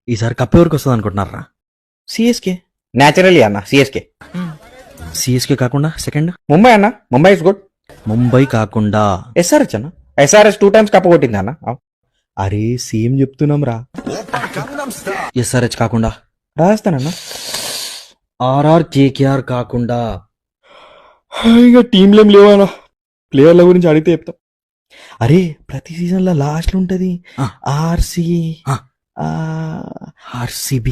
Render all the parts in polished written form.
ఈసారి కప్ ఎవరికి వస్తుంది అనుకుంటున్నారా? సిఎస్కే. న్యాచురలీ అన్న సిఎస్కే. సిఎస్కే కాకుండా సెకండ్ ముంబై అన్న, ముంబై ఇస్ గుడ్. ముంబై కాకుండా ఎస్ఆర్హెచ్ అన్న, ఎస్ఆర్హెచ్ 2 times కప్పు కొట్టింది అన్న. అరే సేమ్ చెప్తున్నాం రా. ఎస్ఆర్హెచ్ కాకుండా రాజస్థాన్ అన్న. ఆర్ఆర్ కేకేఆర్ కాకుండా ఇంకా టీంలేం లేవన్నా, ప్లేయర్ల గురించి అడిగితే చెప్తాం. అరే ప్రతి సీజన్ లో లాస్ట్ లో ఉంటది ఆర్సి ఆర్సిబి.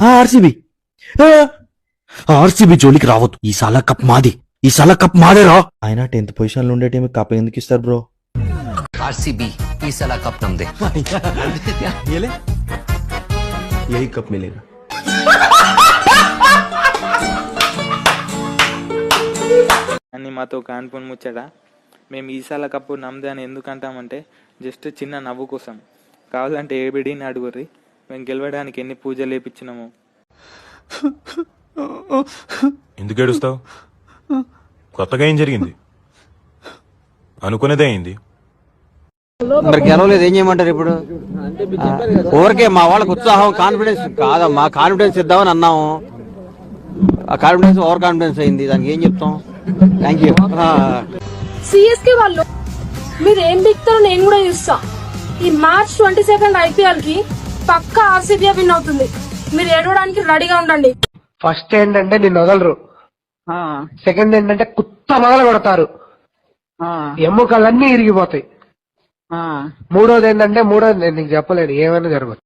ఆర్సిబి జోలికి రావద్దు. ఈ సాల కప్ మాది, ఈ సాల కప్ మాదే రా. ఆయన 10th పొజిషన్ లో ఉండే టీం కప్ ఎందుకు ఇస్తారు బ్రో? आरसीबी ఈ साला कप नमदे यही कप मिलेगा. అని మాతో కాన్పుని ముచ్చట. మేము ఈసాల కప్పు నమ్మదే అని ఎందుకంటామంటే జస్ట్ చిన్న నవ్వు కోసం. కావాలంటే ఏబిడిని అడుగుర్రి మేము గెలవడానికి ఎన్ని పూజలు లేపించినాము. ఎందుకు ఏడుస్తావు? కొత్తగా ఏం జరిగింది? అనుకునేదే అయింది. మరి గెలవలేదు ఏం చేయమంటారు ఇప్పుడు? ఊరికే మా వాళ్ళకి ఉత్సాహం కాన్ఫిడెన్స్ కాదమ్మా, కాన్ఫిడెన్స్ ఇద్దామని అన్నాము. ఆ కాన్ఫిడెన్స్ ఓవర్ కాన్ఫిడెన్స్ అయింది, దానికి ఏం చెప్తాం. Thank you. సిఎస్కే వాళ్ళు మీరు ఏం దిగుతారో నేను కూడా చూస్తా. ఈ మార్చ్ 22 ఐపీఎల్ కి పక్కా ఆర్సీబీ విన్ అవుతుంది. మీరు ఏడవడానికి రెడీగా ఉండండి. ఫస్ట్ ఏంటంటే నిన్ను వదలరు, సెకండ్ ఏంటంటే కుత్త మొదలు కొడతారు, ఎముకలన్నీ ఇరిగిపోతాయి. మూడోది ఏంటంటే నేను నీకు చెప్పలేను, ఏమైనా జరగదు.